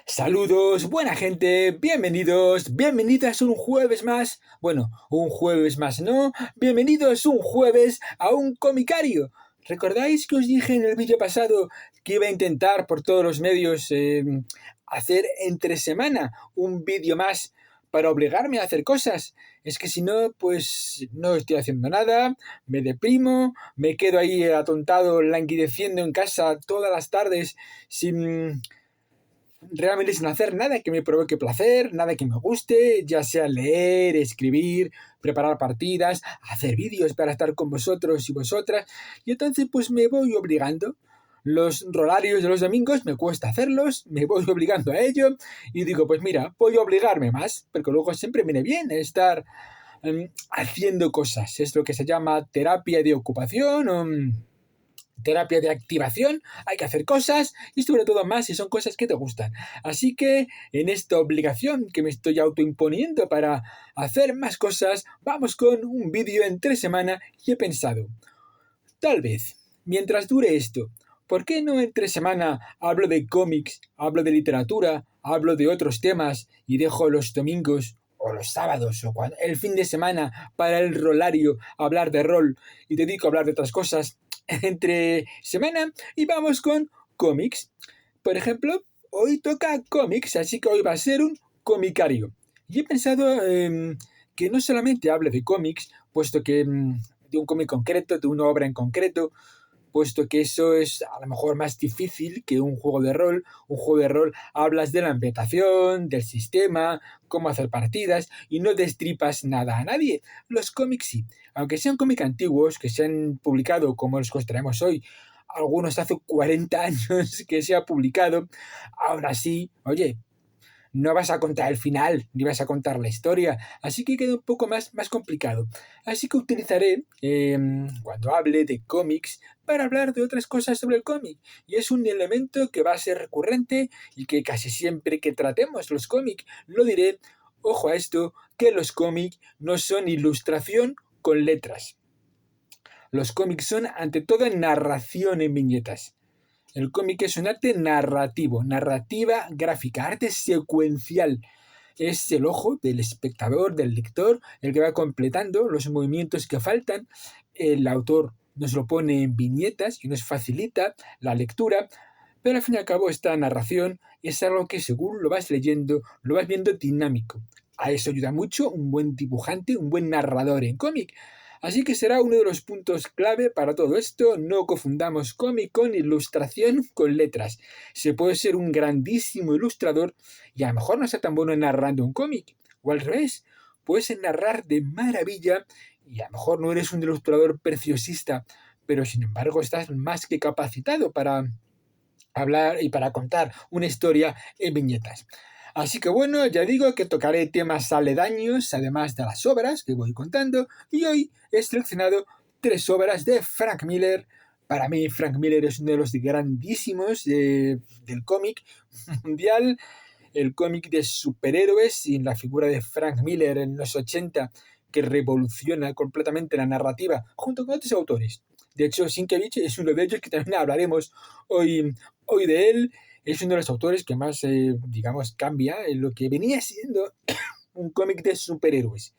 Saludos, buena gente, bienvenidas un jueves más. Bueno, un jueves más no, bienvenidos un jueves a un comicario. ¿Recordáis que os dije en el vídeo pasado que iba a intentar por todos los medios hacer entre semana un vídeo más para obligarme a hacer cosas? Es que si no, pues no estoy haciendo nada, me deprimo, me quedo ahí atontado, languideciendo en casa todas las tardes sin realmente sin hacer nada que me provoque placer, nada que me guste, ya sea leer, escribir, preparar partidas, hacer vídeos para estar con vosotros y vosotras. Y entonces pues me voy obligando. Los rolarios de los domingos me cuesta hacerlos, me voy obligando a ello y digo, pues mira, voy a obligarme más, porque luego siempre viene bien estar haciendo cosas. Es lo que se llama terapia de ocupación o terapia de activación, hay que hacer cosas y sobre todo más si son cosas que te gustan. Así que en esta obligación que me estoy autoimponiendo para hacer más cosas, vamos con un vídeo entre semana y he pensado, tal vez, mientras dure esto, ¿por qué no entre semana hablo de cómics, hablo de literatura, hablo de otros temas y dejo los domingos o los sábados o el fin de semana para el rolario hablar de rol y dedico a hablar de otras cosas entre semana y vamos con cómics? Por ejemplo, hoy toca cómics, así que hoy va a ser un comicario. Y he pensado que no solamente hable de cómics, puesto que de un cómic concreto, de una obra en concreto, puesto que eso es a lo mejor más difícil que un juego de rol. Un juego de rol hablas de la ambientación, del sistema, cómo hacer partidas y no destripas nada a nadie. Los cómics sí, aunque sean cómics antiguos que se han publicado como los que os traemos hoy, algunos hace 40 años que se ha publicado, aún así, oye, no vas a contar el final, ni vas a contar la historia, así que queda un poco más complicado. Así que utilizaré, cuando hable de cómics, para hablar de otras cosas sobre el cómic. Y es un elemento que va a ser recurrente y que casi siempre que tratemos los cómics lo diré, ojo a esto, que los cómics no son ilustración con letras. Los cómics son ante todo narración en viñetas. El cómic es un arte narrativo, narrativa gráfica, arte secuencial. Es el ojo del espectador, del lector, el que va completando los movimientos que faltan. El autor nos lo pone en viñetas y nos facilita la lectura, pero al fin y al cabo esta narración es algo que según lo vas leyendo, lo vas viendo dinámico. A eso ayuda mucho un buen dibujante, un buen narrador en cómic. Así que será uno de los puntos clave para todo esto. No confundamos cómic con ilustración con letras. Se puede ser un grandísimo ilustrador y a lo mejor no ser tan bueno narrando un cómic. O al revés, puedes narrar de maravilla y a lo mejor no eres un ilustrador preciosista, pero sin embargo estás más que capacitado para hablar y para contar una historia en viñetas. Así que bueno, ya digo que tocaré temas aledaños, además de las obras que voy contando, y hoy he seleccionado 3 obras de Frank Miller. Para mí, Frank Miller es uno de los grandísimos del cómic mundial, el cómic de superhéroes y la figura de Frank Miller en los 80 que revoluciona completamente la narrativa junto con otros autores. De hecho, Sienkiewicz es uno de ellos que también hablaremos hoy de él. Es uno de los autores que más, digamos, cambia en lo que venía siendo un cómic de superhéroes.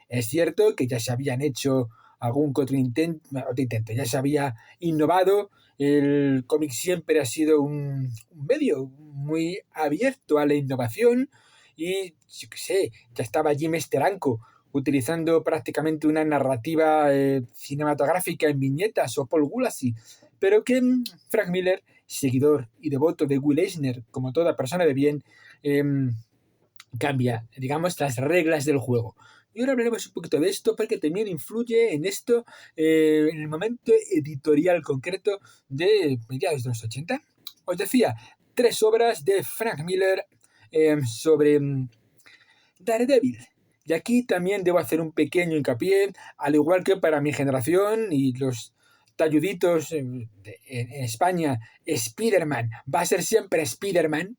Es cierto que ya se habían hecho algún que otro intento, ya se había innovado. El cómic siempre ha sido un medio muy abierto a la innovación y, yo qué sé, ya estaba Jim Steranko utilizando prácticamente una narrativa cinematográfica en viñetas o Paul Gulacy, pero que Frank Miller, seguidor y devoto de Will Eisner, como toda persona de bien, eh, cambia, digamos, las reglas del juego. Y ahora hablaremos un poquito de esto porque también influye en esto, en el momento editorial concreto de mediados de los 80. Os decía, 3 obras de Frank Miller sobre Daredevil. Y aquí también debo hacer un pequeño hincapié, al igual que para mi generación y los talluditos en España, Spider-Man va a ser siempre Spider-Man.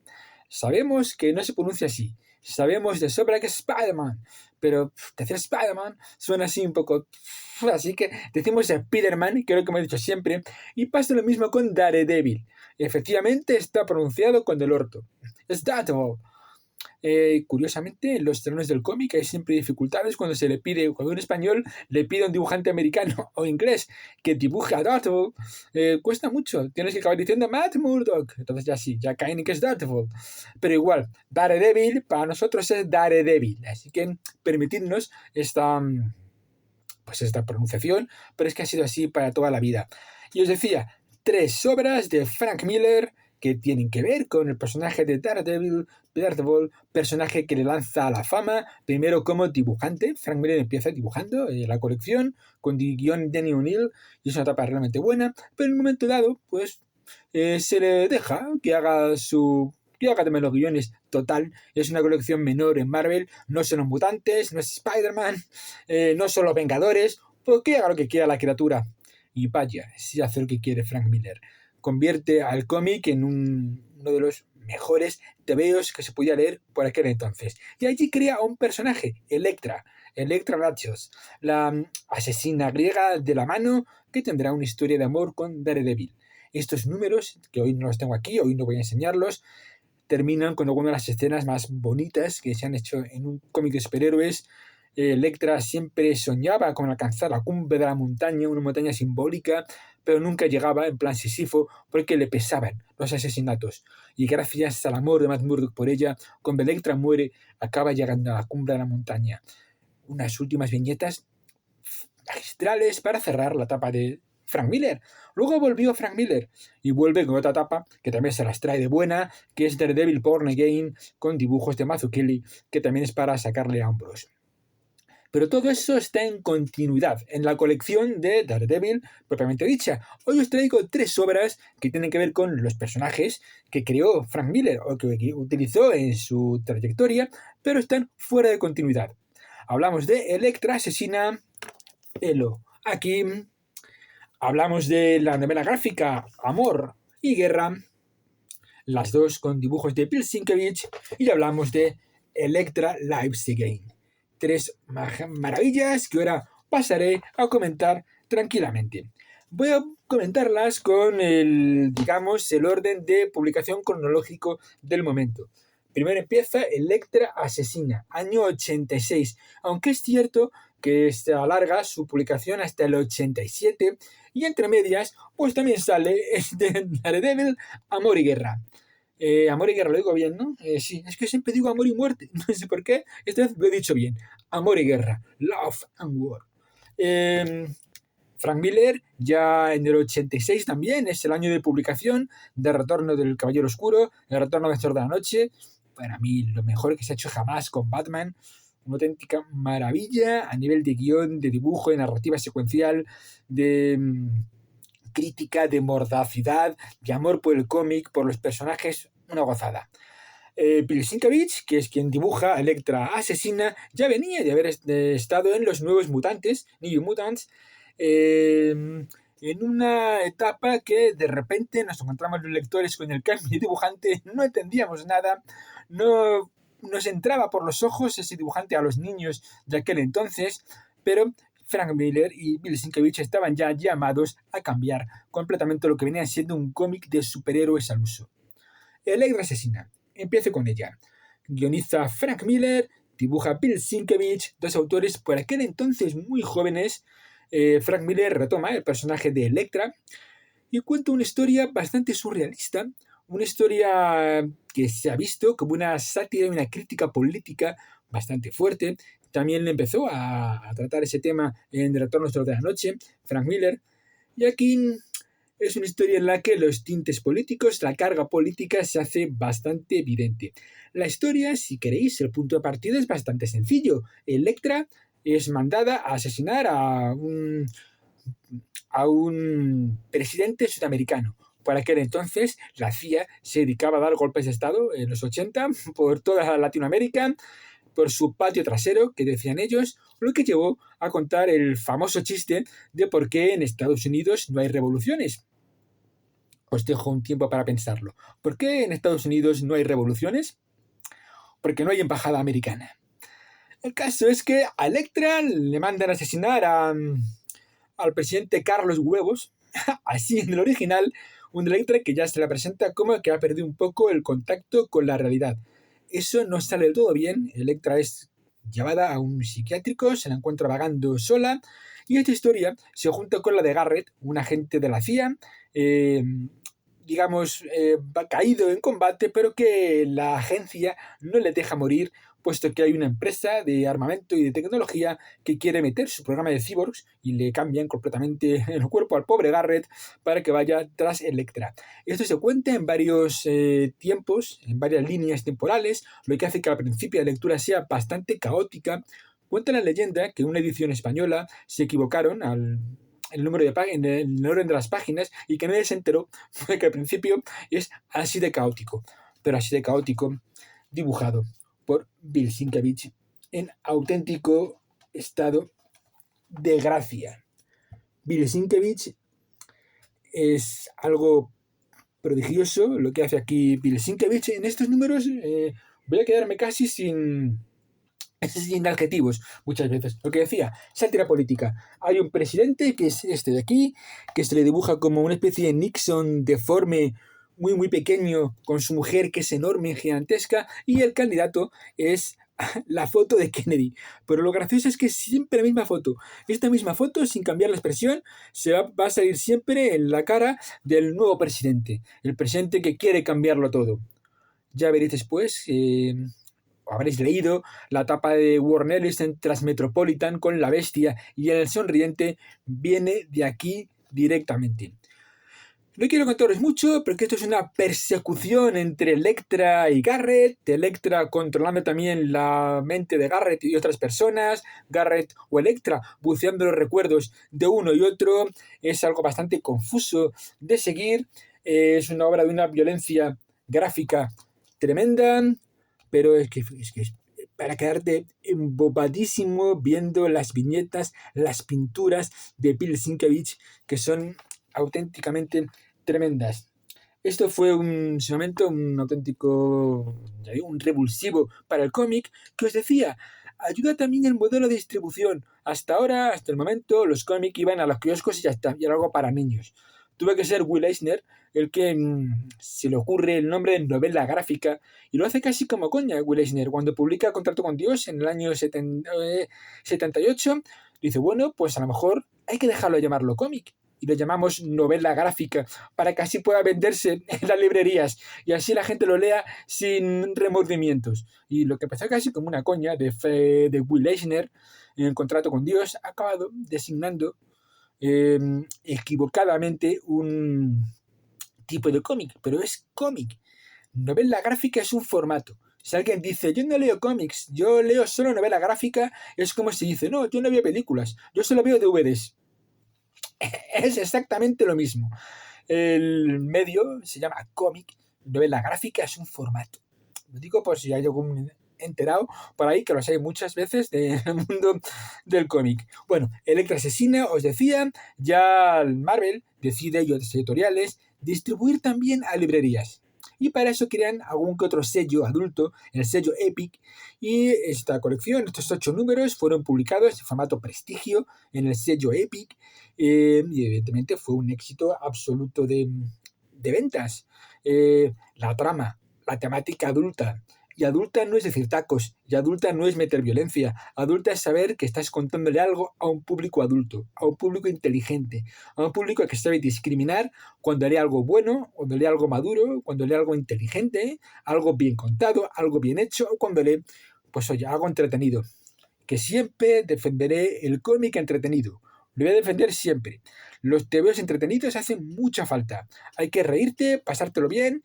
Sabemos que no se pronuncia así. Sabemos de sobra que es Spider-Man, pero decir Spider-Man suena así un poco. Así que decimos Spider-Man, que es lo que me he dicho siempre, y pasa lo mismo con Daredevil. Efectivamente está pronunciado con el orto. es Daredevil. Curiosamente, en los terrenos del cómic hay siempre dificultades cuando un español le pide a un dibujante americano o inglés que dibuje a Daredevil. Cuesta mucho, tienes que acabar diciendo Matt Murdock, entonces ya sí, ya caen en que es Daredevil. Pero igual, Daredevil para nosotros es Daredevil, así que permitidnos esta pronunciación, pero es que ha sido así para toda la vida. Y os decía, 3 obras de Frank Miller que tienen que ver con el personaje de Daredevil, personaje que le lanza a la fama, primero como dibujante. Frank Miller empieza dibujando la colección con guión de Danny O'Neill y es una etapa realmente buena, pero en un momento dado, pues se le deja que haga también los guiones. Total, es una colección menor en Marvel, no son los mutantes, no es Spider-Man, no son los Vengadores, pues que haga lo que quiera la criatura. Y vaya, sí hace lo que quiere Frank Miller. Convierte al cómic en uno de los mejores tebeos que se podía leer por aquel entonces. Y allí crea un personaje, Elektra Latios, la asesina griega de la mano que tendrá una historia de amor con Daredevil. Estos números, que hoy no los tengo aquí, hoy no voy a enseñarlos, terminan con algunas de las escenas más bonitas que se han hecho en un cómic de superhéroes. Elektra siempre soñaba con alcanzar la cumbre de la montaña, una montaña simbólica, pero nunca llegaba, en plan Sísifo, porque le pesaban los asesinatos. Y gracias al amor de Matt Murdock por ella, cuando Elektra muere, acaba llegando a la cumbre de la montaña. Unas últimas viñetas magistrales para cerrar la etapa de Frank Miller. Luego volvió Frank Miller y vuelve con otra etapa que también se las trae de buena, que es Daredevil Born Again, con dibujos de Mazzucchelli, que también es para sacarle a hombros. Pero todo eso está en continuidad en la colección de Daredevil propiamente dicha. Hoy os traigo 3 obras que tienen que ver con los personajes que creó Frank Miller o que utilizó en su trayectoria, pero están fuera de continuidad. Hablamos de Elektra asesina Elo. Aquí hablamos de la novela gráfica Amor y Guerra, las dos con dibujos de Bill Sienkiewicz, y hablamos de Elektra Lives Again. 3 maravillas que ahora pasaré a comentar tranquilamente. Voy a comentarlas con el orden de publicación cronológico del momento. Primero empieza Elektra Asesina, año 86, aunque es cierto que se alarga su publicación hasta el 87, y entre medias, pues también sale Daredevil, Amor y Guerra. Amor y Guerra, lo digo bien, ¿no? Sí, es que siempre digo amor y muerte, no sé por qué, esta vez lo he dicho bien. Amor y Guerra, Love and War. Frank Miller, ya en el 86 también, es el año de publicación de Retorno del Caballero Oscuro, El Retorno del Señor de la Noche. Para mí, lo mejor que se ha hecho jamás con Batman. Una auténtica maravilla a nivel de guión, de dibujo, de narrativa secuencial, de crítica, de mordacidad, de amor por el cómic, por los personajes, una gozada. Bill Sienkiewicz, que es quien dibuja a Elektra Asesina, ya venía de haber estado en Los Nuevos Mutantes, New Mutants, en una etapa que de repente nos encontramos los lectores con el cambio de dibujante, no entendíamos nada, no nos entraba por los ojos ese dibujante a los niños de aquel entonces, pero Frank Miller y Bill Sienkiewicz estaban ya llamados a cambiar completamente lo que venía siendo un cómic de superhéroes al uso. Elektra Asesina. Empiezo con ella. Guioniza Frank Miller, dibuja Bill Sienkiewicz, 2 autores por aquel entonces muy jóvenes. Frank Miller retoma el personaje de Elektra y cuenta una historia bastante surrealista, una historia que se ha visto como una sátira y una crítica política bastante fuerte. También empezó a tratar ese tema en El Retorno de la Noche, Frank Miller, y aquí es una historia en la que los tintes políticos, la carga política se hace bastante evidente. La historia, si queréis, el punto de partida es bastante sencillo. Elektra es mandada a asesinar a un presidente sudamericano. Por aquel entonces, la CIA se dedicaba a dar golpes de Estado en los 80 por toda Latinoamérica, por su patio trasero, que decían ellos, lo que llevó a contar el famoso chiste de por qué en Estados Unidos no hay revoluciones. Os dejo un tiempo para pensarlo. ¿Por qué en Estados Unidos no hay revoluciones? Porque no hay embajada americana. El caso es que a Elektra le mandan a asesinar al presidente Carlos Huevos, así en el original, Un Electra que ya se la presenta como que ha perdido un poco el contacto con la realidad. Eso no sale del todo bien. Electra es llevada a un psiquiátrico, se la encuentra vagando sola, y esta historia se junta con la de Garrett, un agente de la CIA, caído en combate, pero que la agencia no le deja morir, puesto que hay una empresa de armamento y de tecnología que quiere meter su programa de cyborgs y le cambian completamente el cuerpo al pobre Garrett para que vaya tras Electra. Esto se cuenta en varios tiempos, en varias líneas temporales, lo que hace que al principio la lectura sea bastante caótica. Cuenta la leyenda que en una edición española se equivocaron el número en el orden de las páginas y que nadie se enteró de que al principio es así de caótico, pero así de caótico dibujado por Bill Sienkiewicz en auténtico estado de gracia. Bill Sienkiewicz es algo prodigioso lo que hace aquí Bill Sienkiewicz. En estos números voy a quedarme casi sin adjetivos muchas veces. Lo que decía, sátira política. Hay un presidente que es este de aquí, que se le dibuja como una especie de Nixon deforme, muy muy pequeño, con su mujer que es enorme, gigantesca, y el candidato es la foto de Kennedy. Pero lo gracioso es que es siempre la misma foto. Esta misma foto, sin cambiar la expresión, va a salir siempre en la cara del nuevo presidente. El presidente que quiere cambiarlo todo. Ya veréis después, habréis leído la tapa de Warren Ellis en Transmetropolitan con la bestia, y el sonriente viene de aquí directamente. No quiero contaros mucho, pero que esto es una persecución entre Electra y Garrett, Electra controlando también la mente de Garrett y otras personas, Garrett o Electra buceando los recuerdos de uno y otro. Es algo bastante confuso de seguir, es una obra de una violencia gráfica tremenda, pero es para quedarte embobadísimo viendo las viñetas, las pinturas de Bill Sienkiewicz, que son auténticamente tremendas. Esto fue un auténtico, un revulsivo para el cómic, que os decía, ayuda también el modelo de distribución. Hasta ahora, hasta el momento, los cómics iban a los kioscos y ya está, y era algo para niños. Tuve que ser Will Eisner el que se le ocurre el nombre de novela gráfica, y lo hace casi como coña Will Eisner. Cuando publica Contrato con Dios en el año 78, dice, bueno, pues a lo mejor hay que dejarlo de llamarlo cómic, y lo llamamos novela gráfica, para que así pueda venderse en las librerías, y así la gente lo lea sin remordimientos. Y lo que empezó casi como una coña de Will Eisner en el Contrato con Dios, ha acabado designando equivocadamente un tipo de cómic, pero es cómic. Novela gráfica es un formato. Si alguien dice, yo no leo cómics, yo leo solo novela gráfica, es como si dice, no, yo no veo películas, yo solo veo DVDs. Es exactamente lo mismo. El medio se llama cómic, novela gráfica es un formato. Lo digo por si hay algún enterado por ahí, que los hay muchas veces en el mundo del cómic. Bueno, Electra Asesina, os decía, ya Marvel decide, y otras editoriales, distribuir también a librerías. Y para eso crean algún que otro sello adulto, el sello Epic, y esta colección, estos 8 números, fueron publicados en formato prestigio en el sello Epic, y evidentemente fue un éxito absoluto de ventas. La trama, la temática adulta, y adulta no es decir tacos, y adulta no es meter violencia, adulta es saber que estás contándole algo a un público adulto, a un público inteligente, a un público que sabe discriminar cuando lee algo bueno, cuando lee algo maduro, cuando lee algo inteligente, algo bien contado, algo bien hecho, o cuando lee, pues oye, algo entretenido. Que siempre defenderé el cómic entretenido. Lo voy a defender siempre. Los tebeos entretenidos hacen mucha falta. Hay que reírte, pasártelo bien.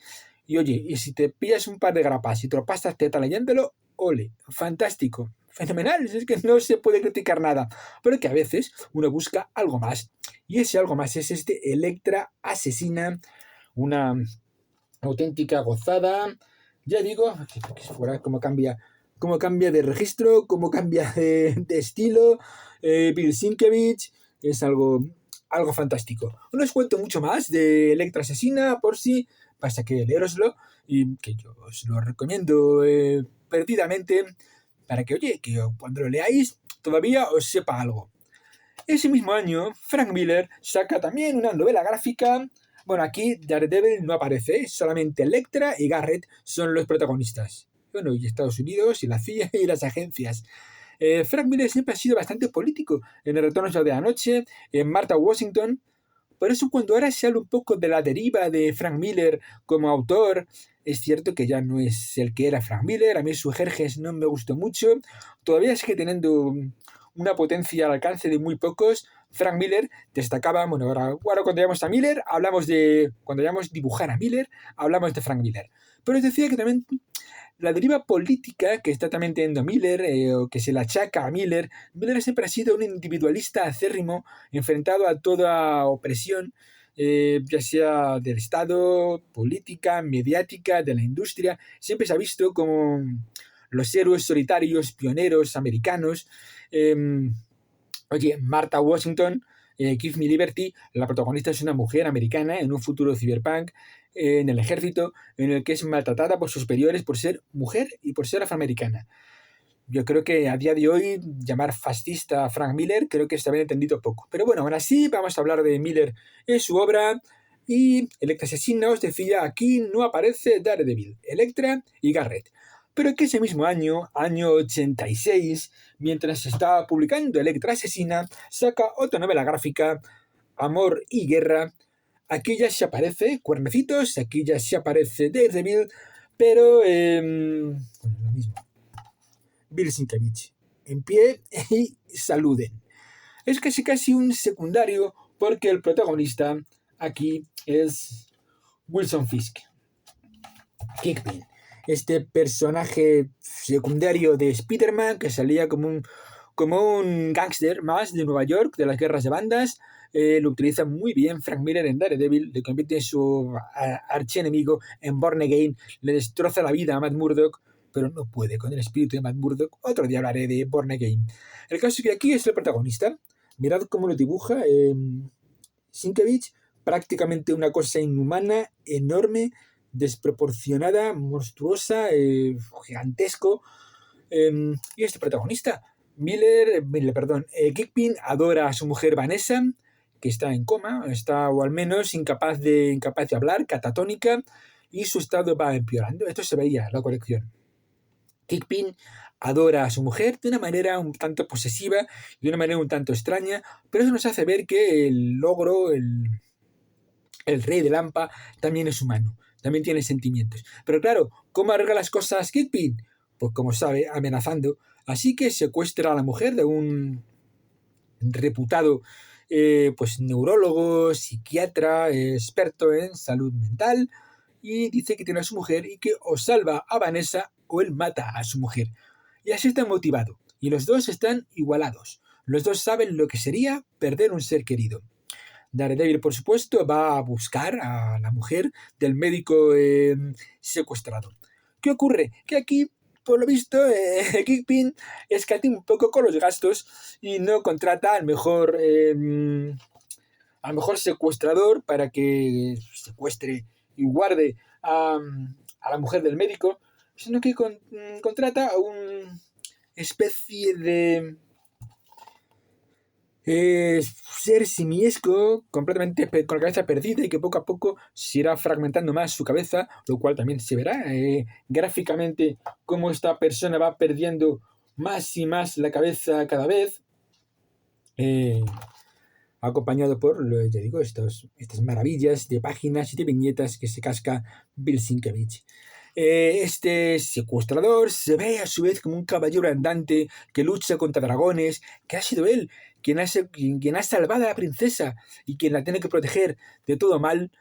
Y oye, y si te pillas un par de grapas y te lo pasas teta leyéndolo, ole, fantástico, fenomenal, es que no se puede criticar nada, pero que a veces uno busca algo más, y ese algo más es este Electra Asesina, una auténtica gozada. Ya digo, cómo cambia de registro, cómo cambia de estilo, Bill Sienkiewicz, es algo fantástico. No os cuento mucho más de Electra Asesina, por si pasa que leeroslo, y que yo os lo recomiendo perdidamente, para que, oye, que cuando lo leáis todavía os sepa algo. Ese mismo año, Frank Miller saca también una novela gráfica Bueno, aquí Daredevil no aparece, solamente Elektra y Garrett son los protagonistas. Bueno, y Estados Unidos, y la CIA y las agencias. Frank Miller siempre ha sido bastante político. En El Retorno de la Noche, en Martha Washington. Por eso cuando ahora se habla un poco de la deriva de Frank Miller como autor, es cierto que ya no es el que era Frank Miller. A mí su Jerjes no me gustó mucho. Todavía sigue teniendo una potencia al alcance de muy pocos. Frank Miller destacaba, bueno, ahora cuando llamamos a Miller, cuando llamamos dibujar a Miller, hablamos de Frank Miller. Pero os decía que también la deriva política que está también teniendo Miller, o que se le achaca a Miller, Miller siempre ha sido un individualista acérrimo, enfrentado a toda opresión, ya sea del Estado, política, mediática, de la industria. Siempre se ha visto como los héroes solitarios, pioneros americanos. Eh, Oye, Martha Washington, Give Me Liberty, la protagonista es una mujer americana en un futuro cyberpunk, en el ejército, en el que es maltratada por sus superiores por ser mujer y por ser afroamericana. Yo creo que a día de hoy llamar fascista a Frank Miller creo que está bien entendido poco. Pero bueno, ahora sí, vamos a hablar de Miller en su obra. Y Electra Asesina, os decía, aquí no aparece Daredevil, Electra y Garrett. Pero que ese mismo año 86, mientras se estaba publicando Electra Asesina, saca otra novela gráfica, Amor y Guerra. Aquí ya se aparece Cuernecitos, aquí ya se aparece Daredevil, pero bueno, lo mismo. Bill Sienkiewicz, en pie y saluden. Es casi un secundario porque el protagonista aquí es Wilson Fisk, Kingpin, este personaje secundario de Spider-Man que salía como un gángster más de Nueva York, de las guerras de bandas. Lo utiliza muy bien Frank Miller en Daredevil, le convierte en su archienemigo en Born Again, le destroza la vida a Matt Murdock, pero no puede con el espíritu de Matt Murdock. Otro día hablaré de Born Again. El caso es que aquí es el protagonista. Mirad cómo lo dibuja Sienkiewicz, prácticamente una cosa inhumana, enorme, desproporcionada, monstruosa, gigantesco. Y este protagonista, Kingpin, adora a su mujer Vanessa, que está en coma, o al menos incapaz de hablar, catatónica, y su estado va empeorando. Esto se veía en la colección. Kingpin adora a su mujer de una manera un tanto posesiva, de una manera un tanto extraña, pero eso nos hace ver que el logro, el rey de Lampa, también es humano, también tiene sentimientos. Pero claro, ¿cómo arregla las cosas Kingpin? Pues como sabe, amenazando. Así que secuestra a la mujer de un reputado pues neurólogo, psiquiatra, experto en salud mental, y dice que tiene a su mujer y que o salva a Vanessa o él mata a su mujer. Y así está motivado. Y los dos están igualados. Los dos saben lo que sería perder un ser querido. Daredevil, por supuesto, va a buscar a la mujer del médico secuestrado. ¿Qué ocurre? Que aquí, por lo visto, Kingpin escatima un poco con los gastos y no contrata al mejor secuestrador para que secuestre y guarde a la mujer del médico, sino que contrata a una especie de ser simiesco, completamente con la cabeza perdida y que poco a poco se irá fragmentando más su cabeza, lo cual también se verá gráficamente cómo esta persona va perdiendo más y más la cabeza cada vez, acompañado por, ya digo, estas maravillas de páginas y de viñetas que se casca Bill Sienkiewicz. Este secuestrador se ve a su vez como un caballero andante que lucha contra dragones, que ha sido él quien ha salvado a la princesa y quien la tiene que proteger de todo mal.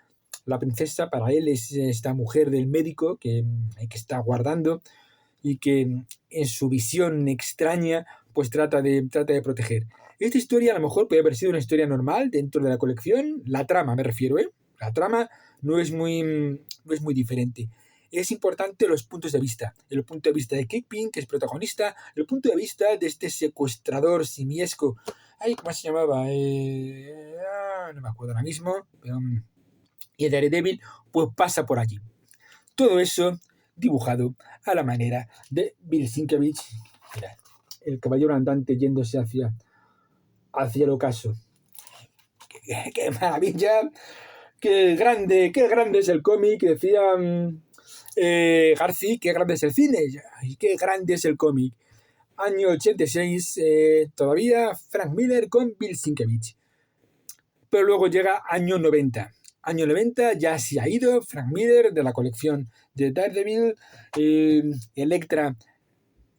La princesa para él es esta mujer del médico que está guardando y que en su visión extraña pues trata de proteger. Esta historia a lo mejor puede haber sido una historia normal dentro de la colección, la trama me refiero, la trama no es muy diferente. Es importante los puntos de vista. El punto de vista de Kingpin, que es protagonista, el punto de vista de este secuestrador simiesco. Ay, ¿cómo se llamaba? No me acuerdo ahora mismo. Y Daredevil, pues pasa por allí. Todo eso dibujado a la manera de Bill Sienkiewicz. Mirad, el caballero andante yéndose hacia el ocaso. ¡Qué maravilla! qué grande es el cómic, decía Garci, qué grande es el cine, y qué grande es el cómic. Año 86, todavía Frank Miller con Bill Sienkiewicz. Pero luego llega año 90. Año 90 ya se ha ido Frank Miller de la colección de Daredevil. Elektra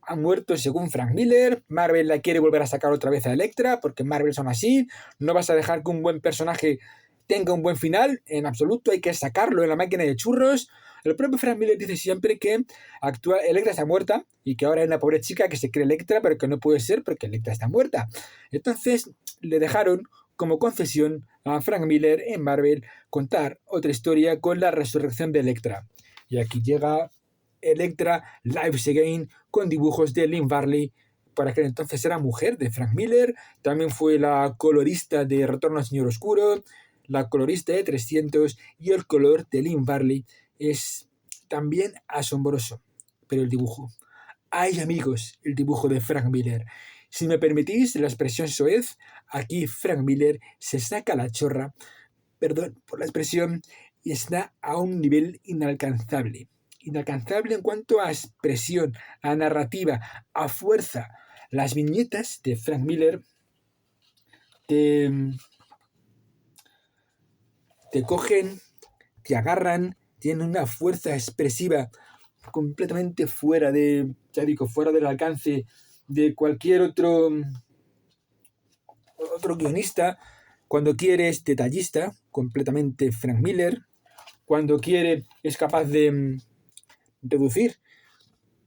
ha muerto según Frank Miller. Marvel la quiere volver a sacar otra vez a Elektra porque Marvel son así. No vas a dejar que un buen personaje tenga un buen final. En absoluto, hay que sacarlo en la máquina de churros. El propio Frank Miller dice siempre que Elektra está muerta y que ahora hay una pobre chica que se cree Elektra, pero que no puede ser porque Elektra está muerta. Entonces le dejaron como concesión a Frank Miller en Marvel contar otra historia con la resurrección de Elektra. Y aquí llega Elektra Lives Again con dibujos de Lynn Varley. Para aquel entonces era mujer de Frank Miller. También fue la colorista de Retorno al Señor Oscuro, la colorista de 300, y el color de Lynn Varley es también asombroso. Pero el dibujo. Ay, amigos, el dibujo de Frank Miller. Si me permitís la expresión soez, aquí Frank Miller se saca la chorra, perdón por la expresión, y está a un nivel inalcanzable. Inalcanzable en cuanto a expresión, a narrativa, a fuerza. Las viñetas de Frank Miller te cogen, te agarran, tienen una fuerza expresiva completamente fuera de, ya digo, fuera del alcance de cualquier otro guionista. Cuando quiere es detallista, completamente Frank Miller. Cuando quiere es capaz de reducir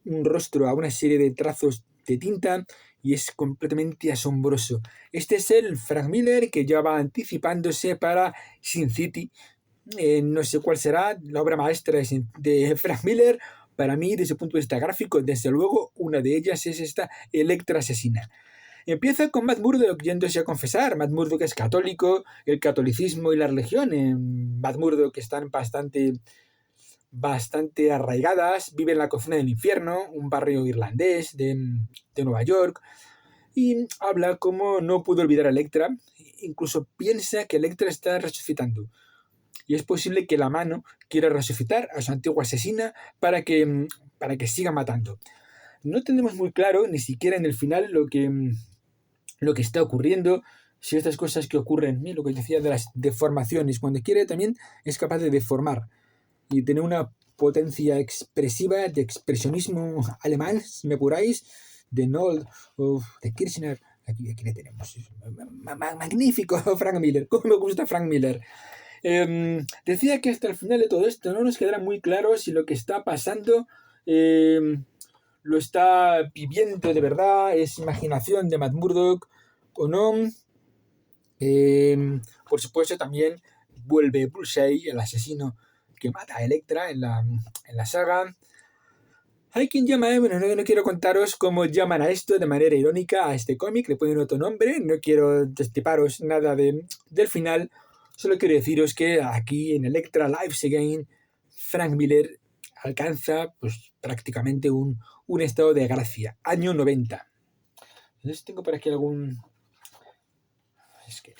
un rostro a una serie de trazos de tinta y es completamente asombroso. Este es el Frank Miller que ya va anticipándose para Sin City. No sé cuál será la obra maestra de Frank Miller. Para mí, desde el punto de vista gráfico, desde luego, una de ellas es esta Elektra asesina. Empieza con Matt Murdock yéndose a confesar. Matt Murdock es católico, el catolicismo y la religión en Matt Murdock están bastante arraigadas. Vive en la cocina del infierno, un barrio irlandés de Nueva York, y habla como no pudo olvidar a Elektra. Incluso piensa que Elektra está resucitando. Y es posible que la mano quiera resucitar a su antigua asesina para que siga matando. No tenemos muy claro, ni siquiera en el final, lo que está ocurriendo, si estas cosas que ocurren, lo que decía de las deformaciones, cuando quiere también es capaz de deformar y tener una potencia expresiva, de expresionismo alemán, si me apuráis, de Nold, de Kirchner. Aquí le tenemos. Magnífico, Frank Miller. ¿Cómo me gusta Frank Miller? Decía que hasta el final de todo esto no nos quedará muy claro si lo que está pasando lo está viviendo de verdad, es imaginación de Matt Murdock o no. Por supuesto también vuelve Bullseye, el asesino que mata a Elektra en la saga. Hay quien llama, bueno, no quiero contaros cómo llaman a esto de manera irónica a este cómic, le ponen otro nombre, no quiero destriparos nada del final. Solo quiero deciros que aquí en Elektra Lives Again, Frank Miller alcanza pues prácticamente un estado de gracia. Año 90. Entonces tengo por aquí algún... Es que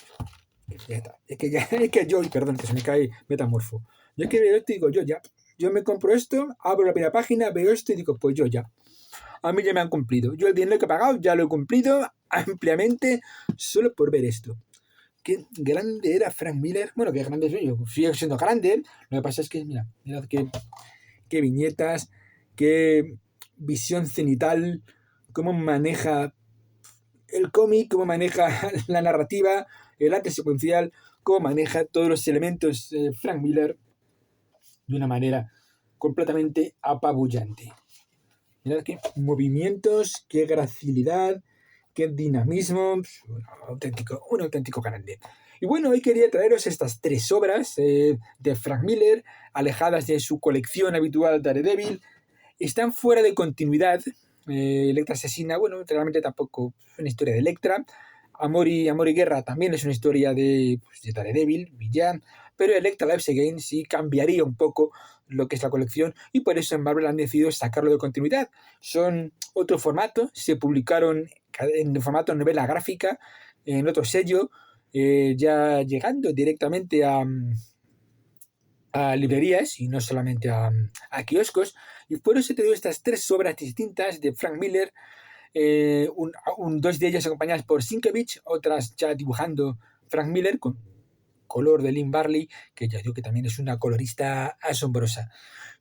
yo, perdón, que se me cae Metamorfo. Yo que veo esto y digo, yo me compro esto, abro la primera página, veo esto y digo, pues yo ya. A mí ya me han cumplido. Yo el dinero que he pagado ya lo he cumplido ampliamente solo por ver esto. Qué grande era Frank Miller. Bueno, qué grande soy yo. Sigue siendo grande. Lo que pasa es que, mirad qué viñetas, qué visión cenital, cómo maneja el cómic, cómo maneja la narrativa, el arte secuencial, cómo maneja todos los elementos Frank Miller de una manera completamente apabullante. Mirad qué movimientos, qué gracilidad, qué dinamismo, un auténtico grande. Y bueno, hoy quería traeros estas 3 obras de Frank Miller, alejadas de su colección habitual Daredevil. Están fuera de continuidad. Elektra asesina, bueno, realmente tampoco es una historia de Elektra. Amor y Guerra también es una historia de Daredevil, villán, pero Elektra Lives Again sí cambiaría un poco lo que es la colección y por eso en Marvel han decidido sacarlo de continuidad. Son otro formato, se publicaron en formato novela gráfica, en otro sello, ya llegando directamente a a librerías y no solamente a kioscos. Y por eso te doy estas 3 obras distintas de Frank Miller, dos de ellas acompañadas por Sienkiewicz, otras ya dibujando Frank Miller con color de Lynn Barley, que ya digo que también es una colorista asombrosa.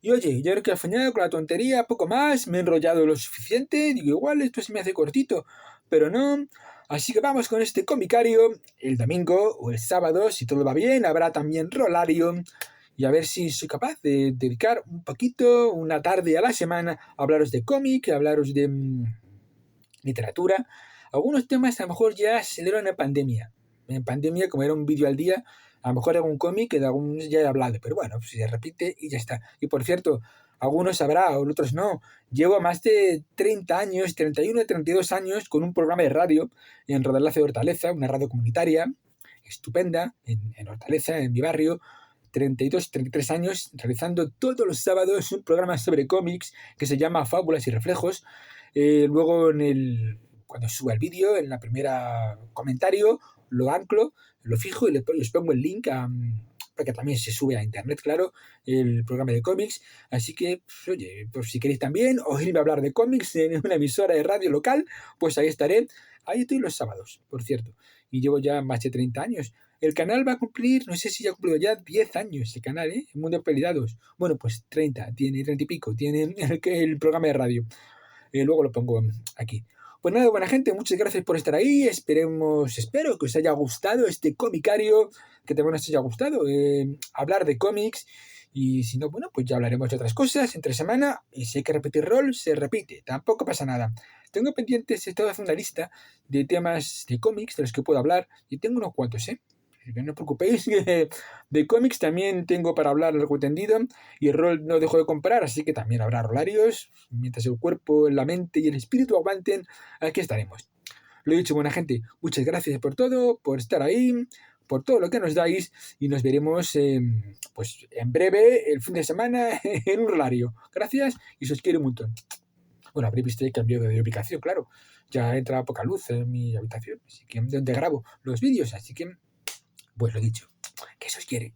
Y oye, yo creo que al final con la tontería, poco más, me he enrollado lo suficiente, digo, igual esto se me hace cortito, pero no. Así que vamos con este comicario. El domingo o el sábado, si todo va bien, habrá también rolario. Y a ver si soy capaz de dedicar un poquito, una tarde a la semana, a hablaros de cómic, a hablaros de literatura. Algunos temas a lo mejor ya se dieron en pandemia. En pandemia, como era un vídeo al día, a lo mejor algún cómic que de algunos ya he hablado, pero bueno, pues se repite y ya está. Y por cierto, algunos habrá, otros no. Llevo más de 30 años, 31, 32 años con un programa de radio en Rodalanza de Hortaleza, una radio comunitaria estupenda en Hortaleza, en mi barrio. 32, 33 años, realizando todos los sábados un programa sobre cómics que se llama Fábulas y Reflejos. Luego, cuando suba el vídeo, en la primera comentario, lo anclo, lo fijo y les pongo el link porque también se sube a internet, claro, el programa de cómics. Así que, pues, oye, pues si queréis también oírme hablar de cómics en una emisora de radio local, pues ahí estaré. Ahí estoy los sábados, por cierto. Y llevo ya más de 30 años. El canal va a cumplir, no sé si ya ha cumplido ya 10 años el canal, ¿eh? El Mundo de Pelidados. Bueno, pues 30, tiene 30 y pico, tiene el programa de radio. Luego lo pongo aquí. Pues nada, buena gente, muchas gracias por estar ahí. Espero que os haya gustado este comicario, que también os haya gustado hablar de cómics. Y si no, bueno, pues ya hablaremos de otras cosas entre semana. Y si hay que repetir rol, se repite. Tampoco pasa nada. Tengo pendientes, he estado haciendo una lista de temas de cómics de los que puedo hablar. Y tengo unos cuantos, ¿eh? Así que no os preocupéis, que de cómics también tengo para hablar algo tendido. Y el rol no dejo de comprar, así que también habrá rolarios. Mientras el cuerpo, la mente y el espíritu aguanten, aquí estaremos. Lo he dicho, buena gente, muchas gracias por todo, por estar ahí, por todo lo que nos dais. Y nos veremos pues en breve, el fin de semana, en un rolario. Gracias y os quiero un montón. Bueno, habréis visto que he cambiado de ubicación, claro. Ya entra poca luz en mi habitación, así que donde grabo los vídeos, así que, pues lo dicho, que se os quiere.